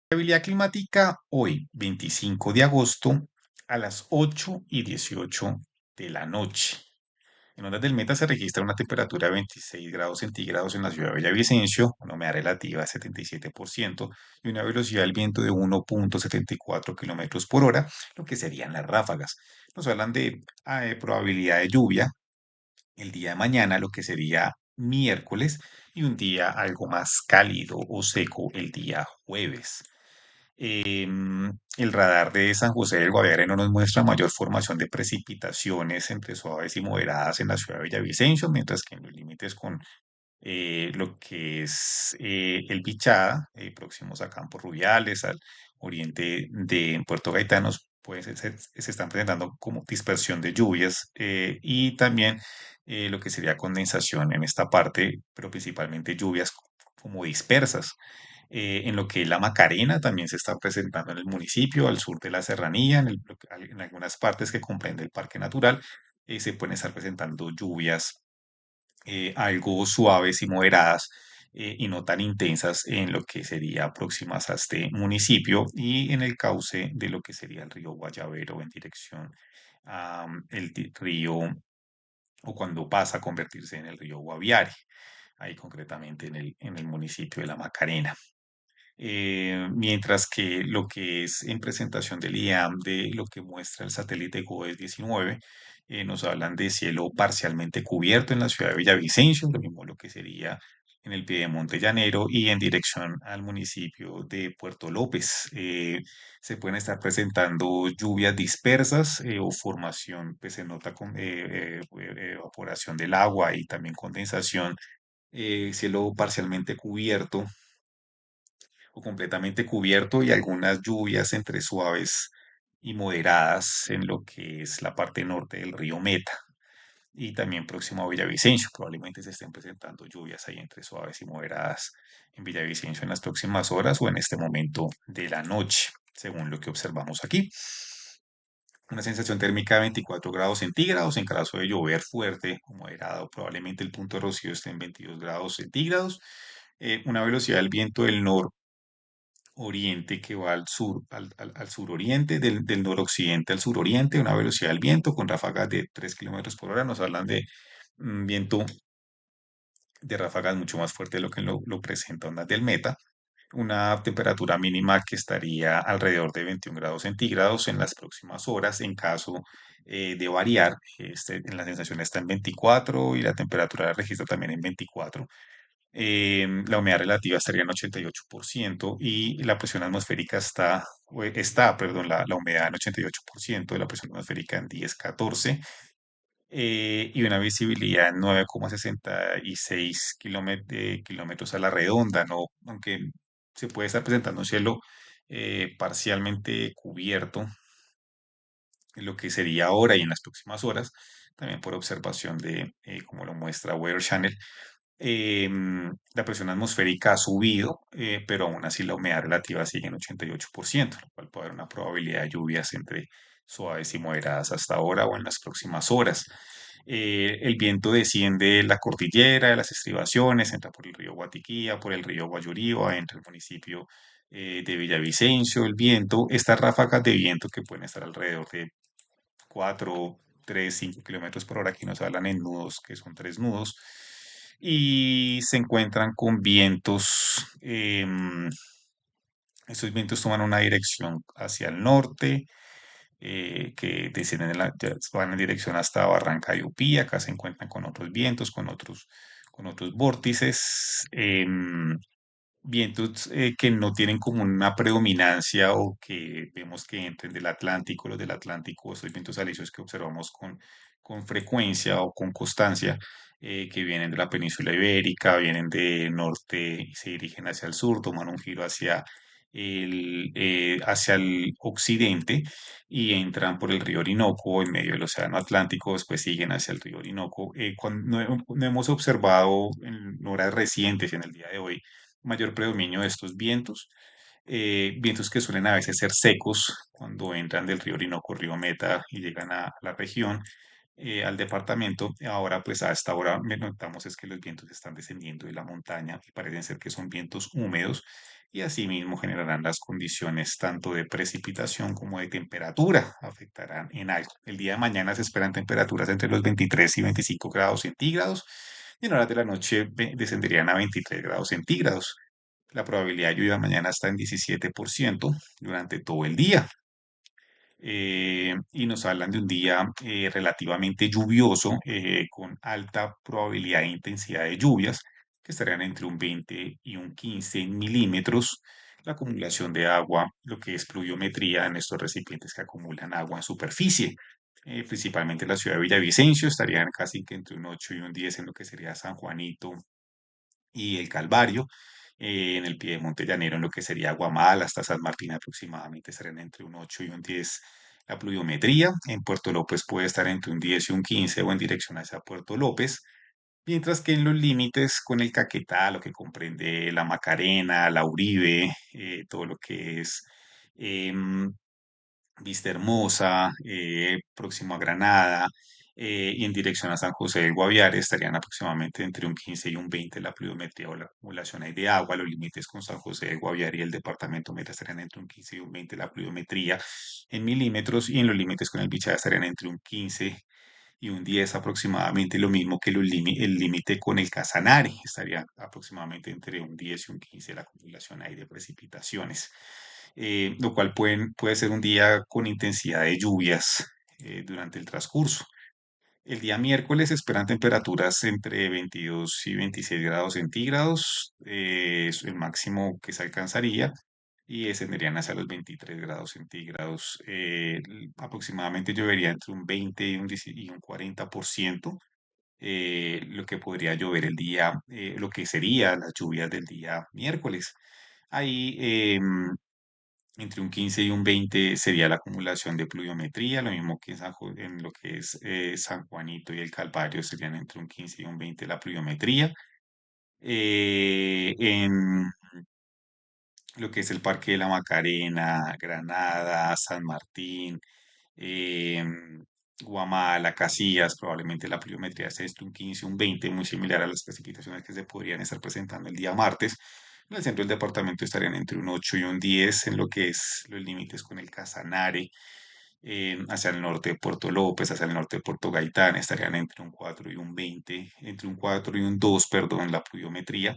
Estabilidad climática hoy, 25 de agosto, a las 8:18 de la noche. En ondas del Meta se registra una temperatura de 26 grados centígrados en la ciudad de Villavicencio, una humedad relativa de 77% y una velocidad del viento de 1,74 kilómetros por hora, lo que serían las ráfagas. Nos hablan de probabilidad de lluvia el día de mañana, lo que sería miércoles, y un día algo más cálido o seco el día jueves. El radar de San José del Guaviare no nos muestra mayor formación de precipitaciones entre suaves y moderadas en la ciudad de Villavicencio, mientras que en los límites con lo que es el Bichada, próximos a Campos Rubiales, al oriente de Puerto Gaitanos, pues se están presentando como dispersión de lluvias y también lo que sería condensación en esta parte, pero principalmente lluvias como dispersas. En lo que es la Macarena también se está presentando en el municipio, al sur de la Serranía, en algunas partes que comprende el Parque Natural, se pueden estar presentando lluvias algo suaves y moderadas y no tan intensas en lo que sería próximas a este municipio y en el cauce de lo que sería el río Guayavero en dirección a río o cuando pasa a convertirse en el río Guaviare, ahí concretamente en el municipio de La Macarena. Mientras que lo que es en presentación del IAM de lo que muestra el satélite GOES-19, nos hablan de cielo parcialmente cubierto en la ciudad de Villavicencio, lo mismo lo que sería en el piedemonte llanero y en dirección al municipio de Puerto López. Se pueden estar presentando lluvias dispersas o formación, pues se nota con evaporación del agua y también condensación, cielo parcialmente cubierto o completamente cubierto y algunas lluvias entre suaves y moderadas en lo que es la parte norte del río Meta y también próximo a Villavicencio. Probablemente se estén presentando lluvias ahí entre suaves y moderadas en Villavicencio en las próximas horas o en este momento de la noche, según lo que observamos aquí. Una sensación térmica de 24 grados centígrados. En caso de llover fuerte o moderado, probablemente el punto de rocío esté en 22 grados centígrados. Una velocidad del viento del oriente que va al sur, al suroriente, del noroccidente al suroriente, una velocidad del viento con ráfagas de 3 kilómetros por hora. Nos hablan de viento de ráfagas mucho más fuerte de lo que lo presenta ondas del Meta. Una temperatura mínima que estaría alrededor de 21 grados centígrados en las próximas horas, en caso de variar. En la sensación está en 24 y la temperatura de registro también en 24. La humedad relativa estaría en 88% y la presión atmosférica perdón, la humedad en 88%, la presión atmosférica en 10,14 y una visibilidad en 9,66 kilómetros a la redonda, ¿no? Aunque se puede estar presentando un cielo parcialmente cubierto en lo que sería ahora y en las próximas horas, también por observación de, como lo muestra Weather Channel. La presión atmosférica ha subido, pero aún así la humedad relativa sigue en 88%, lo cual puede haber una probabilidad de lluvias entre suaves y moderadas hasta ahora o en las próximas horas. El viento desciende de la cordillera, de las estribaciones, entra por el río Guatiquía, por el río Guayuriba, entra el municipio de Villavicencio, el viento, estas ráfagas de viento que pueden estar alrededor de 4, 3, 5 kilómetros por hora. Aquí nos hablan en nudos, que son 3 nudos, y se encuentran con vientos. Estos vientos toman una dirección hacia el norte, que descienden ya van en dirección hasta Barranca de Upí. Acá se encuentran con otros vientos, con otros vórtices. Vientos que no tienen como una predominancia o que vemos que entren del Atlántico, los del Atlántico, estos vientos alisios que observamos con frecuencia o con constancia, que vienen de la península ibérica, vienen de norte y se dirigen hacia el sur, toman un giro hacia el occidente y entran por el río Orinoco en medio del Océano Atlántico, después siguen hacia el río Orinoco. No hemos observado en horas recientes y en el día de hoy mayor predominio de estos vientos, vientos que suelen a veces ser secos cuando entran del río Orinoco, río Meta y llegan a la región, al departamento. Ahora, pues a esta hora notamos es que los vientos están descendiendo de la montaña y parecen ser que son vientos húmedos y asimismo generarán las condiciones tanto de precipitación como de temperatura, afectarán en algo. El día de mañana se esperan temperaturas entre los 23 y 25 grados centígrados y en horas de la noche descenderían a 23 grados centígrados. La probabilidad de lluvia mañana está en 17% durante todo el día. Y nos hablan de un día relativamente lluvioso, con alta probabilidad e intensidad de lluvias, que estarían entre un 20 y un 15 milímetros. La acumulación de agua, lo que es pluviometría en estos recipientes que acumulan agua en superficie. Principalmente en la ciudad de Villavicencio estarían casi que entre un 8 y un 10 en lo que sería San Juanito y el Calvario. En el piedemonte llanero, en lo que sería Guamal hasta San Martín aproximadamente estarían entre un 8 y un 10 la pluviometría. En Puerto López puede estar entre un 10 y un 15 o en dirección hacia Puerto López. Mientras que en los límites con el Caquetá, lo que comprende la Macarena, la Uribe, todo lo que es em, Vista Hermosa, próximo a Granada, y en dirección a San José del Guaviare estarían aproximadamente entre un 15 y un 20 la pluviometría o la acumulación ahí de agua. Los límites con San José del Guaviare y el departamento Meta estarían entre un 15 y un 20 la pluviometría en milímetros, y en los límites con el Bichada estarían entre un 15 y un 10 aproximadamente, lo mismo que el límite con el Casanare, estaría aproximadamente entre un 10 y un 15 la acumulación ahí de precipitaciones. Lo cual puede ser un día con intensidad de lluvias durante el transcurso. El día miércoles se esperan temperaturas entre 22 y 26 grados centígrados, es el máximo que se alcanzaría, y descenderían hacia los 23 grados centígrados. Aproximadamente llovería entre un 20 y y un 40%, lo que podría llover el día, lo que sería las lluvias del día miércoles. Ahí, entre un 15 y un 20 sería la acumulación de pluviometría, lo mismo que en lo que es San Juanito y el Calvario serían entre un 15 y un 20 la pluviometría. En lo que es el Parque de la Macarena, Granada, San Martín, em, Guamala, Casillas, probablemente la pluviometría sea entre un 15 y un 20, muy similar a las precipitaciones que se podrían estar presentando el día martes. En el centro del departamento estarían entre un 8 y un 10 en lo que es los límites con el Casanare. Hacia el norte de Puerto López, hacia el norte de Puerto Gaitán, estarían entre un 4 y un 20, entre un 4 y un 2, perdón, la pluviometría.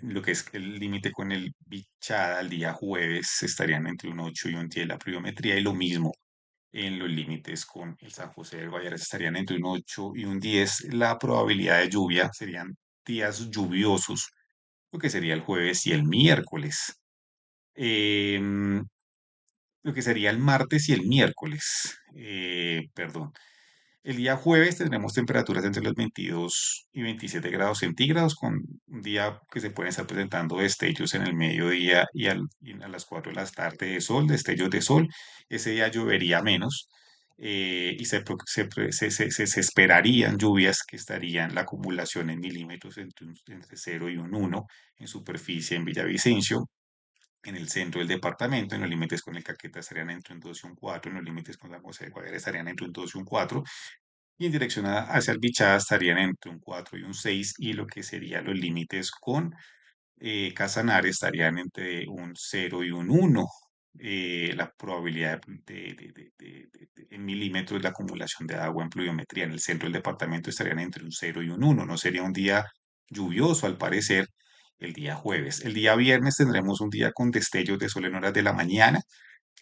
Lo que es el límite con el Bichada el día jueves estarían entre un 8 y un 10 la pluviometría, y lo mismo en los límites con el San José del Guaviare estarían entre un 8 y un 10 la probabilidad de lluvia, serían días lluviosos, lo que sería el jueves y el miércoles. Em, lo que sería el martes y el miércoles, perdón. El día jueves tendremos temperaturas entre los 22 y 27 grados centígrados, con un día que se pueden estar presentando destellos en el mediodía y a las 4 de la tarde de sol, destellos de sol. Ese día llovería menos, y se esperarían lluvias que estarían la acumulación en milímetros entre 0 y un 1 en superficie en Villavicencio. En el centro del departamento, en los límites con el Caqueta estarían entre un 2 y un 4, en los límites con San José de Guaviare estarían entre un 2 y un 4, y en dirección hacia el Bichada estarían entre un 4 y un 6, y lo que serían los límites con Casanare estarían entre un 0 y un 1. La probabilidad en milímetros de acumulación de agua en pluviometría en el centro del departamento estarían entre un 0 y un 1. No sería un día lluvioso, al parecer, el día jueves. El día viernes tendremos un día con destellos de sol en horas de la mañana,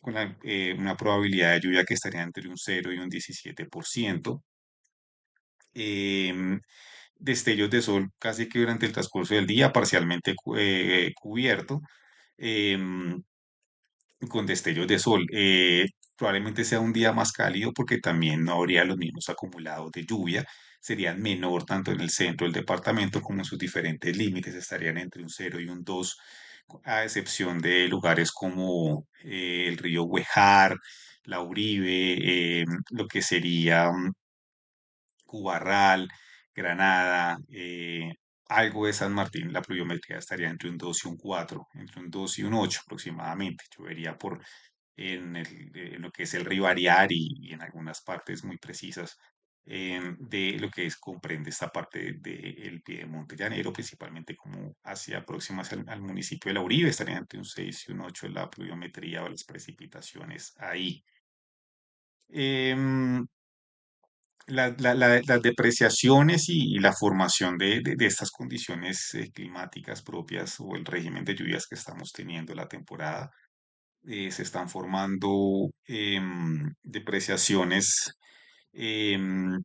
con una probabilidad de lluvia que estaría entre un 0 y un 17%. em, Destellos de sol casi que durante el transcurso del día, parcialmente cubierto, em, con destellos de sol. Probablemente sea un día más cálido porque también no habría los mismos acumulados de lluvia, serían menor tanto en el centro del departamento como en sus diferentes límites, estarían entre un 0 y un 2, a excepción de lugares como el río Güejar, la Uribe, lo que sería Cubarral, Granada, algo de San Martín. La pluviometría estaría entre un 2 y un 4, entre un 2 y un 8 aproximadamente. Llovería en lo que es el Rivariar y en algunas partes muy precisas de lo que es, comprende esta parte del Piedemonte llanero, principalmente como hacia próximas al municipio de La Uribe, estaría entre un 6 y un 8 la pluviometría o las precipitaciones ahí. Em, las depreciaciones y la formación de estas condiciones climáticas propias o el régimen de lluvias que estamos teniendo en la temporada, se están formando depreciaciones em,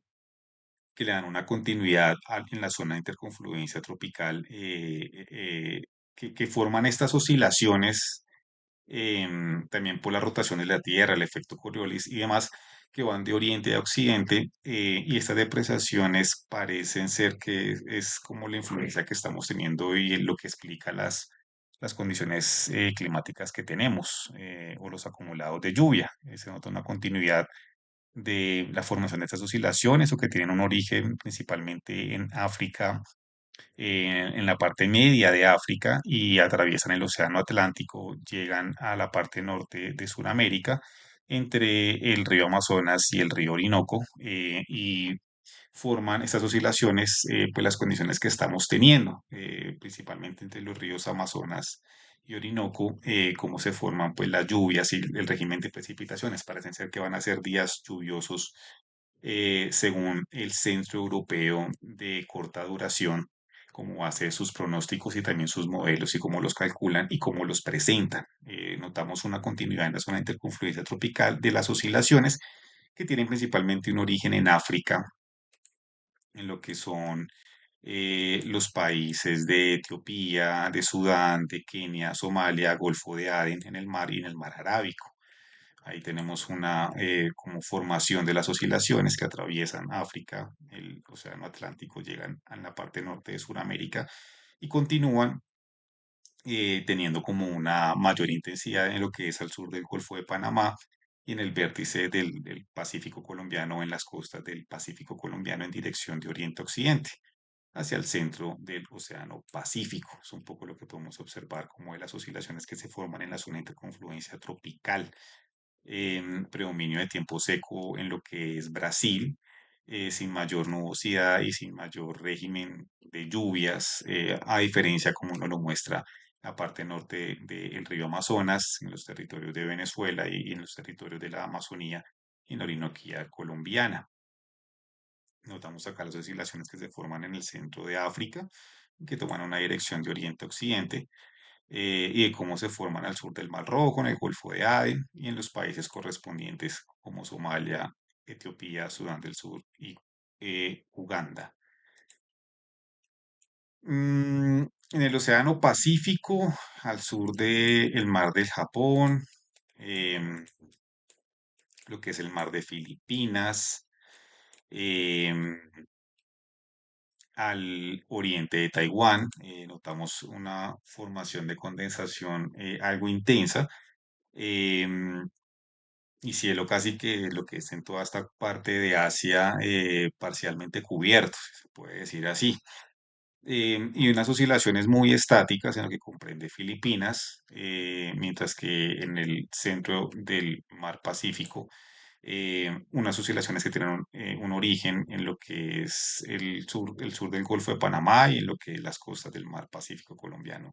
que le dan una continuidad en la zona de interconfluencia tropical, que forman estas oscilaciones, también por las rotaciones de la Tierra, el efecto Coriolis y demás, que van de oriente a occidente, y estas depreciaciones parecen ser que es como la influencia que estamos teniendo y lo que explica las condiciones climáticas que tenemos, o los acumulados de lluvia. Se nota una continuidad de la formación de estas oscilaciones o que tienen un origen principalmente en África, en la parte media de África y atraviesan el Océano Atlántico, llegan a la parte norte de Sudamérica, entre el río Amazonas y el río Orinoco, y forman estas oscilaciones, pues las condiciones que estamos teniendo, principalmente entre los ríos Amazonas y Orinoco, cómo se forman pues las lluvias y el régimen de precipitaciones. Parecen ser que van a ser días lluviosos, según el Centro Europeo de Corta Duración, cómo hace sus pronósticos y también sus modelos y cómo los calculan y cómo los presentan. Notamos una continuidad en la zona de interconfluencia tropical de las oscilaciones que tienen principalmente un origen en África, en lo que son los países de Etiopía, de Sudán, de Kenia, Somalia, Golfo de Adén en el mar y en el mar Arábico. Ahí tenemos una como formación de las oscilaciones que atraviesan África, el Océano Atlántico, llegan a la parte norte de Sudamérica y continúan teniendo como una mayor intensidad en lo que es al sur del Golfo de Panamá y en el vértice del Pacífico colombiano, en las costas del Pacífico colombiano en dirección de oriente a occidente, hacia el centro del Océano Pacífico. Es un poco lo que podemos observar como de las oscilaciones que se forman en la zona de interconfluencia tropical, predominio de tiempo seco en lo que es Brasil, sin mayor nubosidad y sin mayor régimen de lluvias, a diferencia como nos lo muestra la parte norte del río Amazonas, en los territorios de Venezuela y en los territorios de la Amazonía y en la Orinoquía colombiana. Notamos acá las oscilaciones que se forman en el centro de África, que toman una dirección de oriente a occidente, y de cómo se forman al sur del Mar Rojo, en el Golfo de Adén y en los países correspondientes como Somalia, Etiopía, Sudán del Sur y Uganda. En el Océano Pacífico, al sur del Mar del Japón, em, lo que es el Mar de Filipinas, em, al oriente de Taiwán, notamos una formación de condensación algo intensa, em, y cielo casi que lo que es en toda esta parte de Asia, parcialmente cubierto, si se puede decir así. Y unas oscilaciones muy estáticas en lo que comprende Filipinas, mientras que en el centro del mar Pacífico, unas oscilaciones que tienen un origen en lo que es el sur del Golfo de Panamá y en lo que es las costas del mar Pacífico colombiano.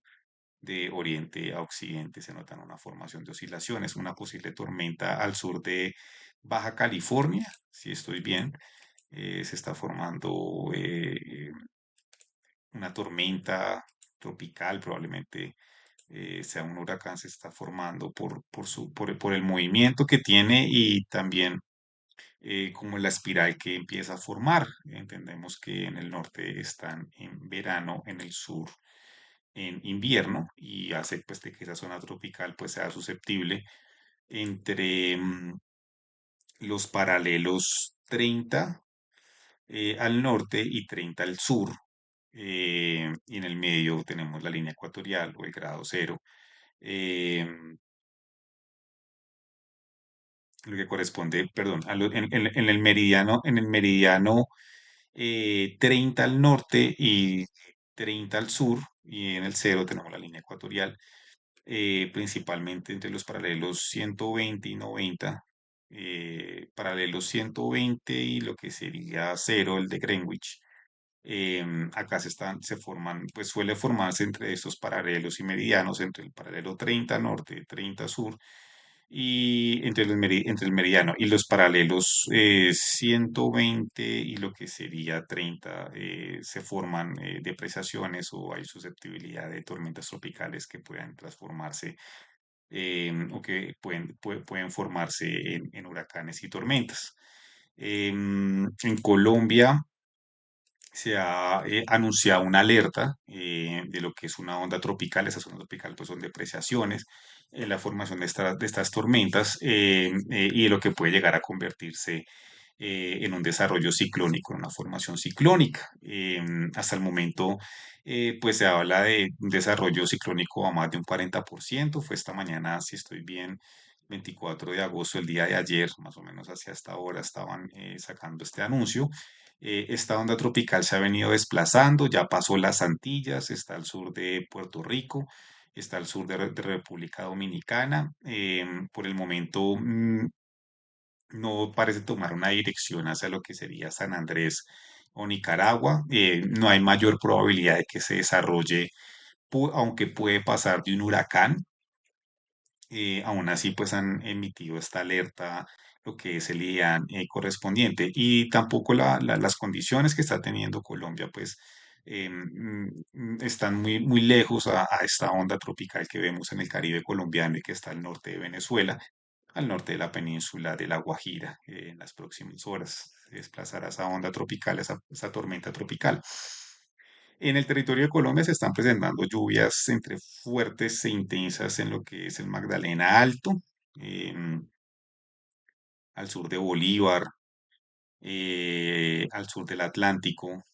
De oriente a occidente se notan una formación de oscilaciones, una posible tormenta al sur de Baja California, si estoy bien, se está formando una tormenta tropical, probablemente sea un huracán, se está formando por el movimiento que tiene y también como la espiral que empieza a formar. Entendemos que en el norte están en verano, en el sur en invierno y hace pues de que esa zona tropical pues sea susceptible entre los paralelos 30 al norte y 30 al sur. Y en el medio tenemos la línea ecuatorial o el grado cero, eh, lo que corresponde, perdón, en el meridiano 30 al norte y 30 al sur, y en el cero tenemos la línea ecuatorial, principalmente entre los paralelos 120 y 90, paralelo 120 y lo que sería cero, el de Greenwich. Acá se forman, pues suele formarse entre estos paralelos y meridianos, entre el paralelo 30 norte, 30 sur, y entre el meridiano y los paralelos 120 y lo que sería 30, se forman depresaciones o hay susceptibilidad de tormentas tropicales que puedan transformarse o que pueden formarse en huracanes y tormentas. En Colombia se ha anunciado una alerta de lo que es una onda tropical. Esas ondas tropicales pues, son depreciaciones en la formación de estas tormentas y de lo que puede llegar a convertirse en un desarrollo ciclónico, en una formación ciclónica. Hasta el momento, pues se habla de un desarrollo ciclónico a más de un 40%. Fue esta mañana, si estoy bien, 24 de agosto, el día de ayer, más o menos hacia esta hora, estaban sacando este anuncio. Esta onda tropical se ha venido desplazando, ya pasó las Antillas, está al sur de Puerto Rico, está al sur de República Dominicana. Por el momento no parece tomar una dirección hacia lo que sería San Andrés o Nicaragua. No hay mayor probabilidad de que se desarrolle, aunque puede pasar de un huracán. Aún así, pues han emitido esta alerta, lo que es el IDEAN correspondiente, y tampoco las condiciones que está teniendo Colombia, pues están muy lejos a esta onda tropical que vemos en el Caribe colombiano y que está al norte de Venezuela, al norte de la península de La Guajira. En las próximas horas se desplazará esa onda tropical, esa tormenta tropical. En el territorio de Colombia se están presentando lluvias entre fuertes e intensas en lo que es el Magdalena Alto, em, al sur de Bolívar, al sur del Atlántico,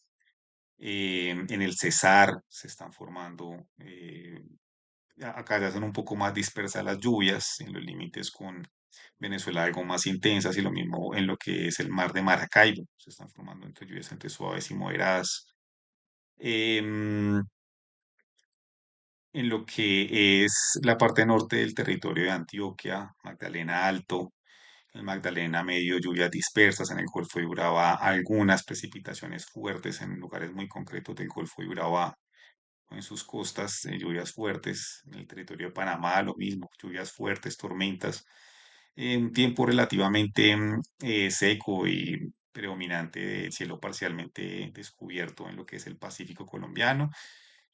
en el Cesar se están formando, acá ya son un poco más dispersas las lluvias, en los límites con Venezuela algo más intensas y lo mismo en lo que es el mar de Maracaibo, se están formando entre lluvias entre suaves y moderadas. Em, en lo que es la parte norte del territorio de Antioquia, Magdalena Alto, el Magdalena Medio, lluvias dispersas en el Golfo de Urabá, algunas precipitaciones fuertes en lugares muy concretos del Golfo de Urabá, o en sus costas, lluvias fuertes, en el territorio de Panamá, lo mismo, lluvias fuertes, tormentas, un tiempo relativamente seco y predominante de cielo parcialmente descubierto en lo que es el Pacífico colombiano,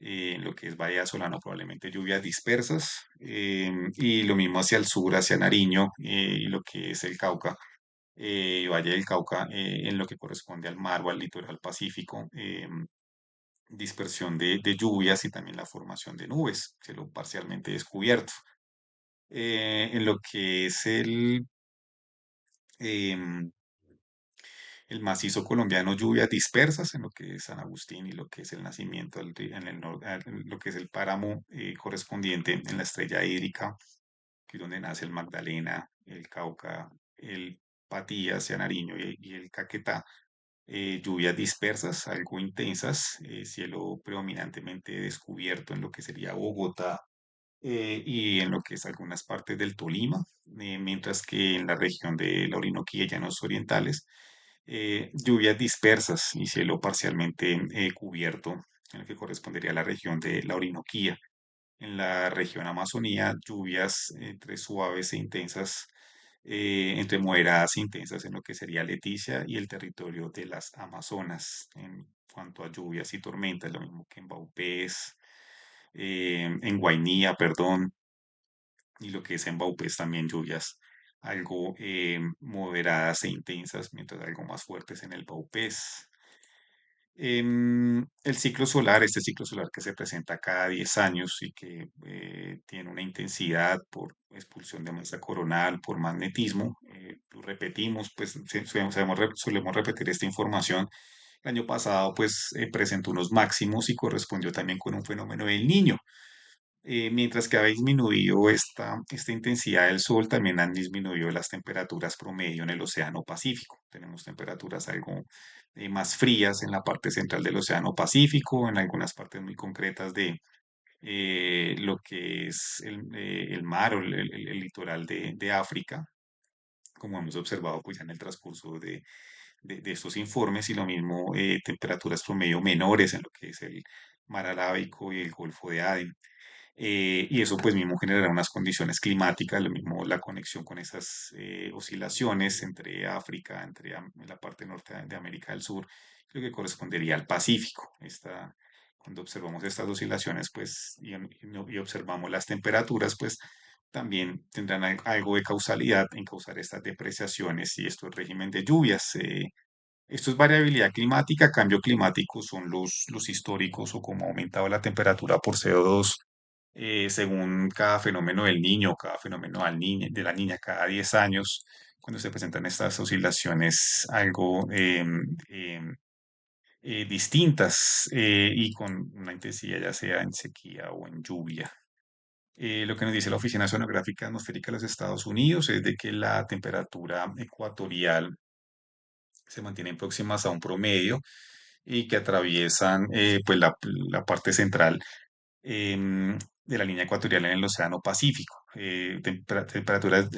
en lo que es Bahía Solano, probablemente lluvias dispersas, y lo mismo hacia el sur, hacia Nariño, y lo que es el Cauca, Valle del Cauca, en lo que corresponde al mar o al litoral pacífico, dispersión de lluvias y también la formación de nubes, cielo parcialmente descubierto. En lo que es em, el macizo colombiano, lluvias dispersas en lo que es San Agustín y lo que es el nacimiento, en en lo que es el páramo correspondiente en la estrella hídrica, que es donde nace el Magdalena, el Cauca, el Patía hacia Nariño y el Caquetá. Lluvias dispersas, algo intensas, cielo predominantemente descubierto en lo que sería Bogotá y en lo que es algunas partes del Tolima, mientras que en la región de la Orinoquía y Llanos Orientales, lluvias dispersas y cielo parcialmente cubierto, en lo que correspondería a la región de la Orinoquía. En la región Amazonía, lluvias entre suaves e intensas, entre moderadas e intensas en lo que sería Leticia y el territorio de las Amazonas en cuanto a lluvias y tormentas, lo mismo que en Vaupés, en Guainía, perdón, y lo que es en Vaupés también lluvias algo moderadas e intensas, mientras algo más fuertes en el Vaupés. El ciclo solar, este ciclo solar que se presenta cada 10 años y que tiene una intensidad por expulsión de masa coronal, por magnetismo, lo repetimos, pues solemos repetir esta información. El año pasado, pues, presentó unos máximos y correspondió también con un fenómeno del Niño. Mientras que ha disminuido esta intensidad del sol, también han disminuido las temperaturas promedio en el Océano Pacífico. Tenemos temperaturas algo más frías en la parte central del Océano Pacífico, en algunas partes muy concretas de lo que es el mar o el litoral de África, como hemos observado pues ya en el transcurso de estos informes, y lo mismo temperaturas promedio menores en lo que es el mar Arábico y el Golfo de Adén. Y eso pues mismo generará unas condiciones climáticas, lo mismo la conexión con esas oscilaciones entre África, la parte norte de América del Sur, lo que correspondería al Pacífico. Cuando observamos estas oscilaciones pues y observamos las temperaturas, pues también tendrán algo de causalidad en causar estas depreciaciones y estos régimen de lluvias. Esto es variabilidad climática, cambio climático son los históricos o cómo ha aumentado la temperatura por CO2 según cada fenómeno del niño, cada fenómeno de la niña cada 10 años, cuando se presentan estas oscilaciones algo distintas y con una intensidad ya sea en sequía o en lluvia. Lo que nos dice la Oficina Oceanográfica Atmosférica de los Estados Unidos es de que la temperatura ecuatorial se mantienen próximas a un promedio y que atraviesan pues la parte central de la línea ecuatorial en el Océano Pacífico. Temperaturas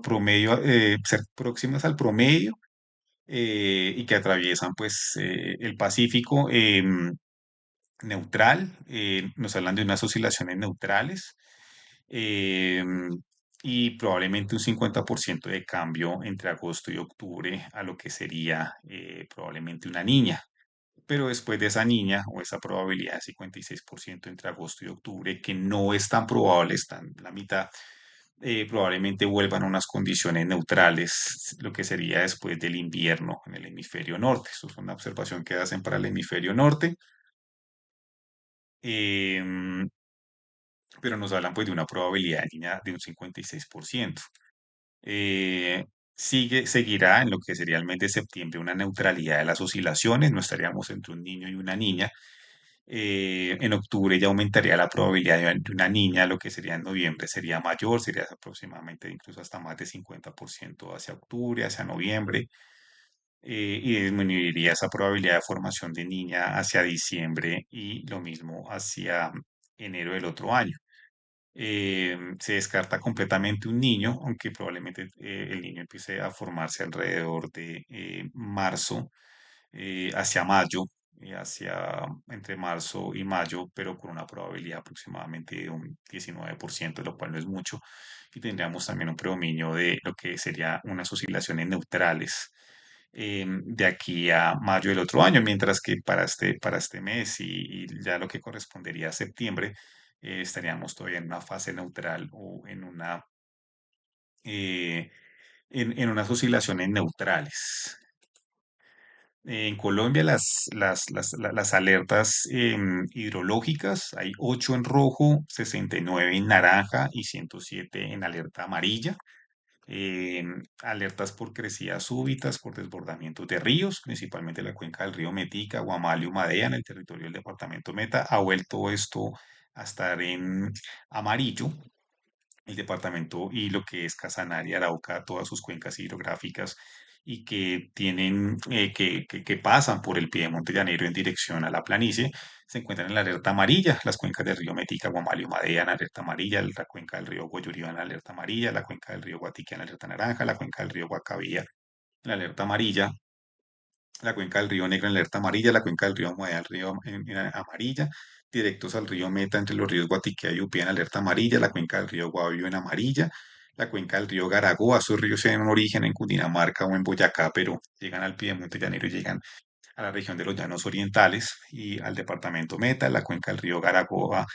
promedio, ser próximas al promedio y que atraviesan pues el Pacífico neutral. Nos hablan de unas oscilaciones neutrales y probablemente un 50% de cambio entre agosto y octubre a lo que sería probablemente una niña. Pero después de esa niña o esa probabilidad de 56% entre agosto y octubre, que no es tan probable, está en la mitad, probablemente vuelvan a unas condiciones neutrales, lo que sería después del invierno en el hemisferio norte. Eso es una observación que hacen para el hemisferio norte. Em, pero nos hablan pues de una probabilidad de niña de un 56%. Eh, seguirá en lo que sería el mes de septiembre una neutralidad de las oscilaciones, no estaríamos entre un niño y una niña. En octubre ya aumentaría la probabilidad de una niña, lo que sería en noviembre sería mayor, sería aproximadamente incluso hasta más de 50% hacia octubre, hacia noviembre, y disminuiría esa probabilidad de formación de niña hacia diciembre y lo mismo hacia enero del otro año. Se descarta completamente un niño, aunque probablemente el niño empiece a formarse alrededor de marzo hacia mayo, entre marzo y mayo, pero con una probabilidad aproximadamente de un 19%, lo cual no es mucho, y tendríamos también un predominio de lo que serían unas oscilaciones neutrales de aquí a mayo del otro año, mientras que para este mes y ya lo que correspondería a septiembre, estaríamos todavía en una fase neutral o eh, en unas oscilaciones neutrales. En Colombia las alertas hidrológicas, hay 8 en rojo, 69 en naranja y 107 en alerta amarilla. Alertas por crecidas súbitas, por desbordamientos de ríos, principalmente la cuenca del río Metica, Guamalio, Madea, en el territorio del departamento Meta. Ha vuelto esto a estar en amarillo el departamento y lo que es Casanare, Arauca, todas sus cuencas hidrográficas y que tienen, que pasan por el Piedemonte Llanero en dirección a la planicie, se encuentran en la alerta amarilla, las cuencas del río Metica, Guamalio, Madea en alerta amarilla, la cuenca del río Goyuriba en alerta amarilla, la cuenca del río Guatiquía en alerta naranja, la cuenca del río Guacavía en alerta amarilla, la cuenca del río Negro en alerta amarilla, la cuenca del río Mueda en amarilla, directos al río Meta entre los ríos Guatiquía y Upía en alerta amarilla, la cuenca del río Guavio en amarilla, la cuenca del río Garagoa, esos ríos tienen un origen en Cundinamarca o en Boyacá, pero llegan al Piedemonte Llanero y llegan a la región de los Llanos Orientales y al departamento Meta, la cuenca del río Garagoa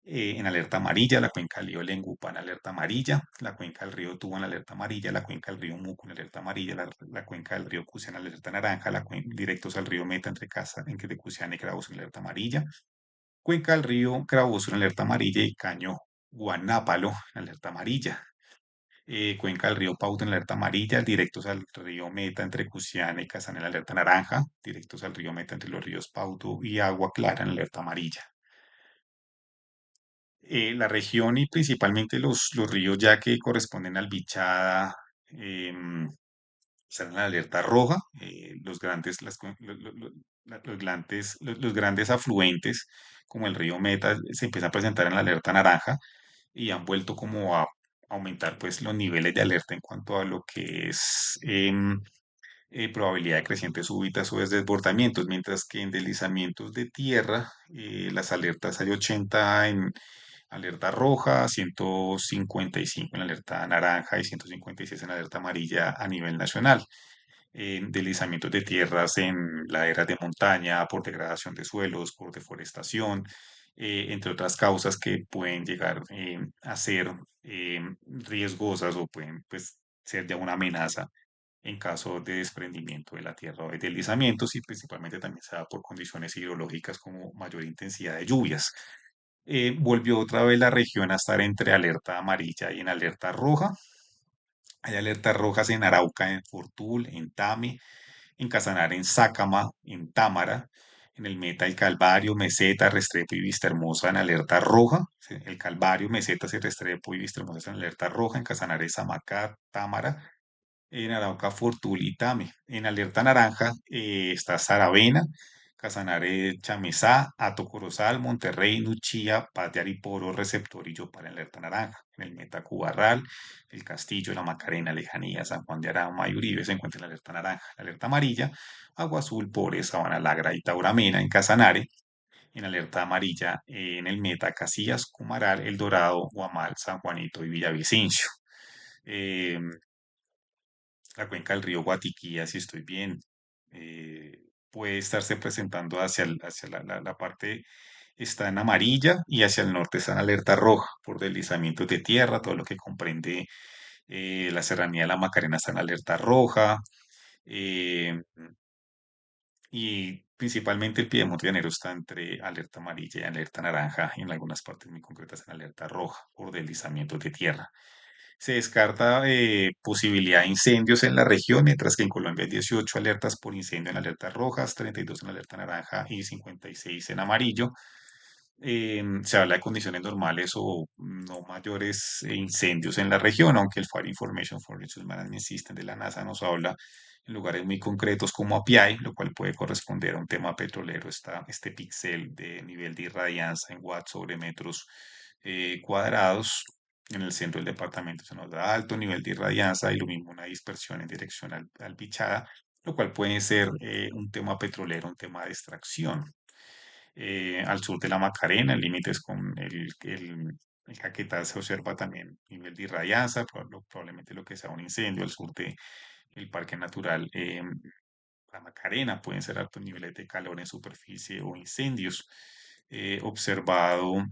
en alerta amarilla, la cuenca del río Lengupa en alerta amarilla, la cuenca del río Tuba en alerta amarilla, la cuenca del río Muco en alerta amarilla, la cuenca del río Cusia en alerta naranja, directos al río Meta entre Cusiana y Cravos en alerta amarilla, cuenca del río Cravos en alerta amarilla y Caño Guanápalo en alerta amarilla. Cuenca del río Pauta en alerta amarilla, directos al río Meta entre Cusiana y Casana en alerta naranja, directos al río Meta entre los ríos Pauto y Agua Clara en alerta amarilla. La región y principalmente los ríos ya que corresponden al Bichada están en la alerta roja, los grandes, los grandes afluentes como el río Meta se empieza a presentar en la alerta naranja y han vuelto como a aumentar pues los niveles de alerta en cuanto a lo que es probabilidad de crecientes súbitas o desbordamientos, mientras que en deslizamientos de tierra las alertas hay 80 en alerta roja, 155 en alerta naranja y 156 en alerta amarilla a nivel nacional. En deslizamientos de tierras en laderas de montaña, por degradación de suelos, por deforestación, entre otras causas que pueden llegar a ser riesgosas o pueden pues, ser ya una amenaza en caso de desprendimiento de la tierra o de deslizamientos y principalmente también se da por condiciones hidrológicas como mayor intensidad de lluvias. Volvió otra vez la región a estar entre alerta amarilla y en alerta roja. Hay alertas rojas en Arauca, en Fortul, en Tame, en Casanare, en Sácama, en Támara, en el Meta, el Calvario, Meseta, Restrepo y Vista Hermosa en alerta roja. Sí, el Calvario, Mesetas y Restrepo y Vista Hermosa en alerta roja. En Casanare, Samacá, Támara, en Arauca, Fortul y Tame. En alerta naranja está Saravena, Casanare, Chamizá, Hato Corozal, Monterrey, Nuchía, Paz de Ariporo, Receptor y Yopal en alerta naranja. En el Meta, Cubarral, El Castillo, La Macarena, Lejanía, San Juan de Arama y Uribe se encuentra en alerta naranja. La alerta amarilla, Agua Azul, Pores, Sabana Lagra y Tauramena en Casanare. En alerta amarilla en el Meta, Casillas, Cumaral, El Dorado, Guamal, San Juanito y Villavicencio. Eh, la cuenca del río Guatiquía, si estoy bien, eh, puede estarse presentando hacia la parte, está en amarilla y hacia el norte está en alerta roja por deslizamientos de tierra, todo lo que comprende la serranía de la Macarena está en alerta roja, eh, y principalmente el Piedemonte Llanero está entre alerta amarilla y alerta naranja, y en algunas partes muy concretas en alerta roja por deslizamientos de tierra. Se descarta posibilidad de incendios en la región, mientras que en Colombia hay 18 alertas por incendio en alertas rojas, 32 en alerta naranja y 56 en amarillo. Se habla de condiciones normales o no mayores incendios en la región, aunque el Fire Information for Resource Management System de la NASA nos habla en lugares muy concretos como Apiay, lo cual puede corresponder a un tema petrolero. Este píxel de nivel de irradianza en watts sobre metros cuadrados. En el centro del departamento se nos da alto nivel de irradianza y lo mismo una dispersión en dirección al Bichada, lo cual puede ser un tema petrolero, un tema de extracción. Al sur de la Macarena, en límites con el Caquetá, se observa también nivel de irradianza, probablemente lo que sea un incendio. Al sur del Parque Natural La Macarena pueden ser altos niveles de calor en superficie o incendios. Observado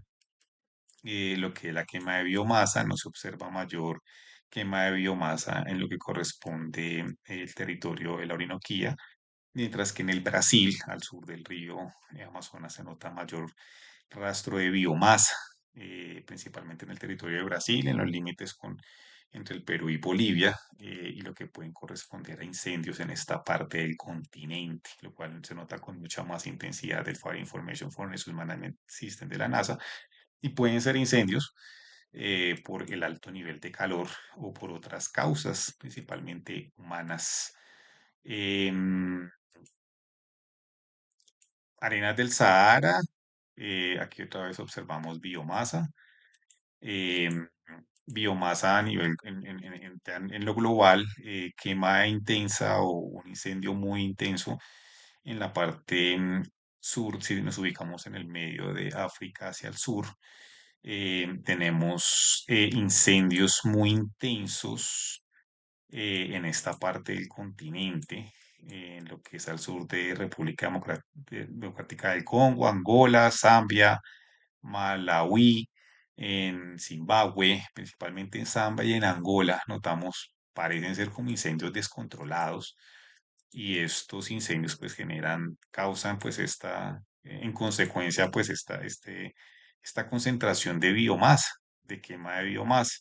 lo que es la quema de biomasa, no se observa mayor quema de biomasa en lo que corresponde el territorio de la Orinoquía, mientras que en el Brasil, al sur del río Amazonas, se nota mayor rastro de biomasa, principalmente en el territorio de Brasil, en los límites entre el Perú y Bolivia, y lo que pueden corresponder a incendios en esta parte del continente, lo cual se nota con mucha más intensidad del Fire Information for Resource Management System de la NASA, y pueden ser incendios por el alto nivel de calor o por otras causas, principalmente humanas. Em, Arenas del Sahara, aquí otra vez observamos biomasa. em, Biomasa a nivel, en lo global, quema intensa o un incendio muy intenso en la parte sur, si nos ubicamos en el medio de África hacia el sur. Tenemos incendios muy intensos en esta parte del continente, en lo que es al sur de República Democrática del Congo, Angola, Zambia, Malawi, en Zimbabue, principalmente en Zambia y en Angola, notamos, parecen ser como incendios descontrolados y estos incendios pues causan pues en consecuencia pues esta concentración de biomasa, de quema de biomasa.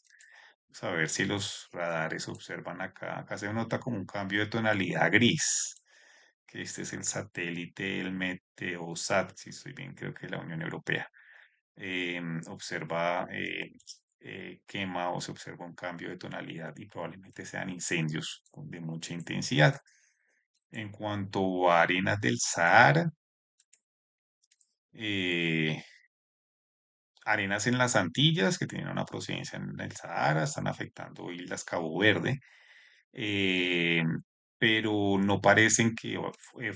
Vamos a ver si los radares observan acá. Acá se nota como un cambio de tonalidad gris, que este es el satélite, el Meteosat, si estoy bien, creo que es la Unión Europea. Observa quema o se observa un cambio de tonalidad y probablemente sean incendios de mucha intensidad. En cuanto a arenas del Sahara, eh, arenas en las Antillas que tienen una procedencia en el Sahara, están afectando islas Cabo Verde, eh, pero no parecen que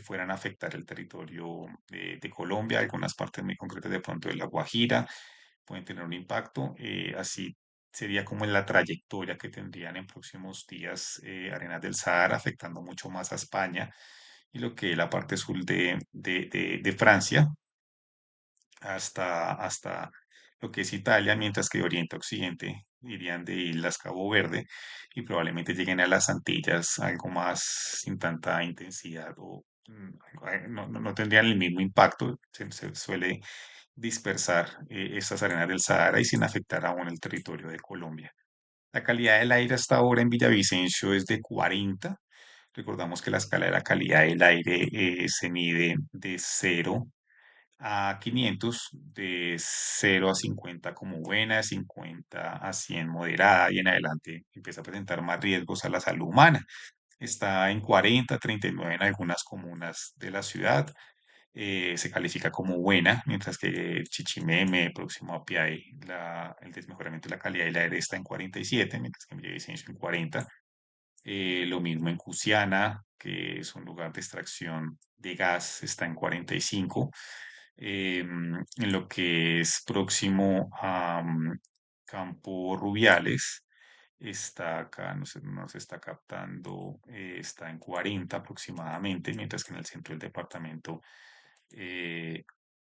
fueran a afectar el territorio de Colombia, algunas partes muy concretas de pronto de La Guajira pueden tener un impacto, así sería como en la trayectoria que tendrían en próximos días arenas del Sahara, afectando mucho más a España y lo que es la parte sur de Francia hasta lo que es Italia, mientras que de Oriente a Occidente irían de Islas Cabo Verde y probablemente lleguen a las Antillas algo más sin tanta intensidad o no tendrían el mismo impacto. Se suele dispersar estas arenas del Sahara y sin afectar aún el territorio de Colombia. La calidad del aire hasta ahora en Villavicencio es de 40. Recordamos que la escala de la calidad del aire se mide de 0 a 500, de 0 a 50 como buena, de 50 a 100 moderada y en adelante empieza a presentar más riesgos a la salud humana. Está en 40, 39 en algunas comunas de la ciudad. Se califica como buena, mientras que Chichimeme, próximo a Piay, el desmejoramiento de la calidad del aire está en 47, mientras que en Villavicencio en 40. Lo mismo en Cusiana, que es un lugar de extracción de gas, está en 45. En lo que es próximo a Campo Rubiales, está acá, no se está captando, está en 40 aproximadamente, mientras que en el centro del departamento, eh,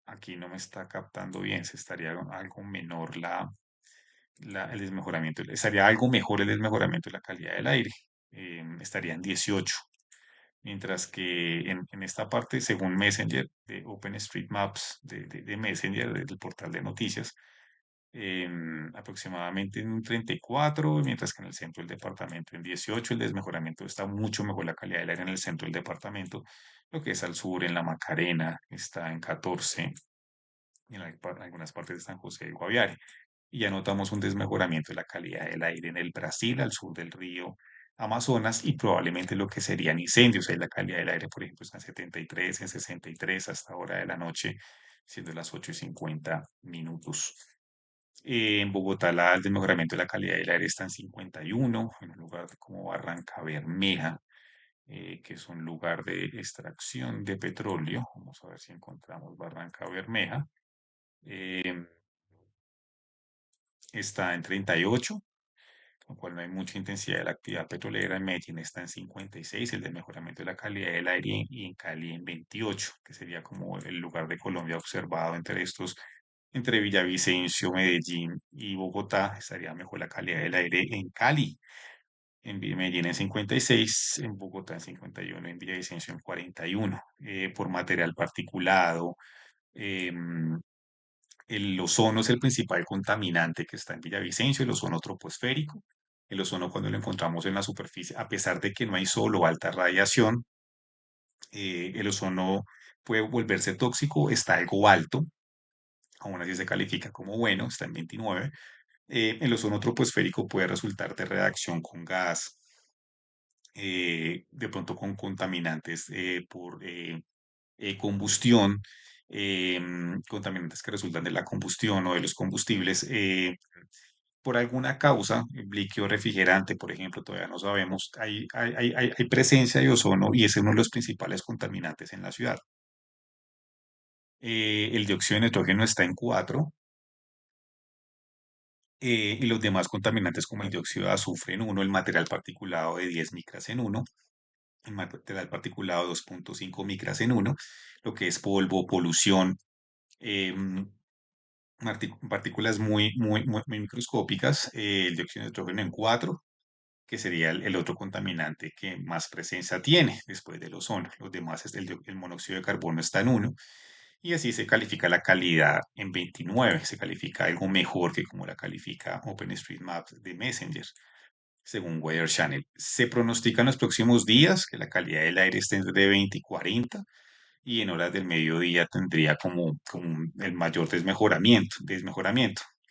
aquí no me está captando bien, se estaría algo menor el desmejoramiento, estaría algo mejor el desmejoramiento de la calidad del aire, estaría en 18, mientras que en esta parte, según Messenger, de OpenStreetMaps, de Messenger, del portal de noticias, aproximadamente en un 34, mientras que en el centro del departamento en 18, el desmejoramiento está mucho mejor la calidad del aire en el centro del departamento, lo que es al sur, en la Macarena, está en 14, y en algunas partes de San José de Guaviare. Y ya notamos un desmejoramiento de la calidad del aire en el Brasil, al sur del río Amazonas, y probablemente lo que serían incendios. Ahí la calidad del aire, por ejemplo, está en 73, en 63 hasta hora de la noche, siendo las 8:50. En Bogotá, el desmejoramiento de la calidad del aire está en 51, en un lugar como Barranca Bermeja, que es un lugar de extracción de petróleo. Vamos a ver si encontramos Barranca Bermeja. Eh, Está en 38, con lo cual no hay mucha intensidad de la actividad petrolera. En Medellín está en 56, el de mejoramiento de la calidad del aire, y en Cali en 28, que sería como el lugar de Colombia observado entre estos, entre Villavicencio, Medellín y Bogotá, estaría mejor la calidad del aire en Cali. En Medellín en 56, en Bogotá en 51, en Villavicencio en 41, por material particulado. em, el ozono es el principal contaminante que está en Villavicencio, el ozono troposférico. El ozono, cuando lo encontramos en la superficie, a pesar de que no hay sol o alta radiación, el ozono puede volverse tóxico, está algo alto, aún así se califica como bueno, está en 29. El ozono troposférico puede resultar de reacción con gas, de pronto con contaminantes por combustión, contaminantes que resultan de la combustión o de los combustibles, por alguna causa, líquido refrigerante, por ejemplo, todavía no sabemos, hay presencia de ozono y ese es uno de los principales contaminantes en la ciudad. El dióxido de nitrógeno está en 4, y los demás contaminantes como el dióxido de azufre en 1, el material particulado de 10 micras en 1, el material particulado de 2,5 micras en 1, lo que es polvo, polución, em, partículas muy microscópicas, el dióxido de nitrógeno en 4, que sería el otro contaminante que más presencia tiene después del ozono. Los demás, el monóxido de carbono está en 1, y así se califica la calidad en 29. Se califica algo mejor que como la califica OpenStreetMap de Messenger, según Weather Channel. Se pronostica en los próximos días que la calidad del aire esté entre 20 y 40, y en horas del mediodía tendría como el mayor desmejoramiento,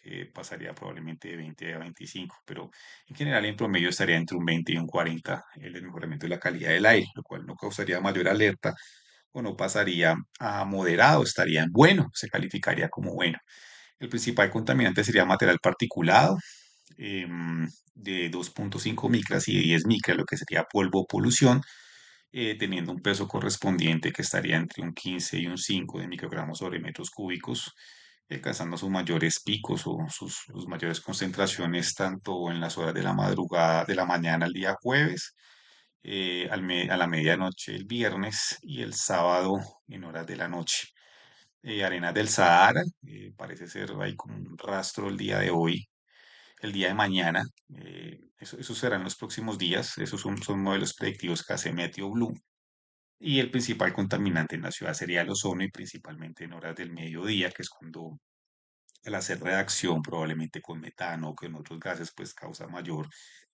que pasaría probablemente de 20 a 25, pero en general en promedio estaría entre un 20 y un 40 el desmejoramiento de la calidad del aire, lo cual no causaría mayor alerta o no pasaría a moderado, estaría en bueno, se calificaría como bueno. El principal contaminante sería material particulado de 2,5 micras y de 10 micras, lo que sería polvo o polución, teniendo un peso correspondiente que estaría entre un 15 y un 5 de microgramos sobre metros cúbicos, alcanzando sus mayores picos o sus mayores concentraciones tanto en las horas de la madrugada, de la mañana el día jueves, a la medianoche el viernes y el sábado en horas de la noche. Arenas del Sahara, parece ser, hay como un rastro el día de hoy, el día de mañana, eso será en los próximos días, esos son modelos predictivos que hace Meteo Blue. Y el principal contaminante en la ciudad sería el ozono y principalmente en horas del mediodía, que es cuando al hacer reacción probablemente con metano o con otros gases, pues causa mayor,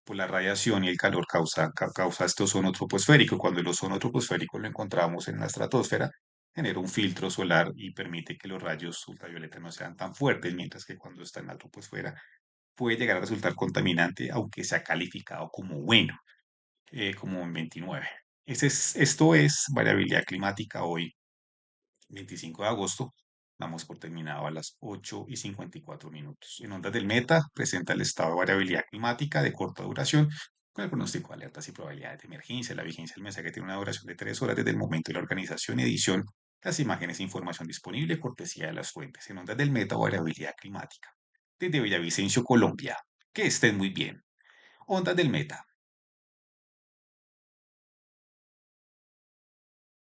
por la radiación y el calor causa este ozono troposférico. Cuando el ozono troposférico lo encontramos en la estratosfera, genera un filtro solar y permite que los rayos ultravioleta no sean tan fuertes, mientras que cuando está en la troposfera puede llegar a resultar contaminante, aunque sea calificado como bueno, como en 29. Esto es variabilidad climática hoy, 25 de agosto. Damos por terminado a las 8:54 minutos. En ondas del meta presenta el estado de variabilidad climática de corta duración con el pronóstico de alertas y probabilidades de emergencia. La vigencia del mensaje tiene una duración de 3 horas desde el momento de la organización y edición. Las imágenes e información disponible cortesía de las fuentes. En ondas del meta, variabilidad climática. Desde Villavicencio, Colombia. Que estén muy bien. Ondas del meta.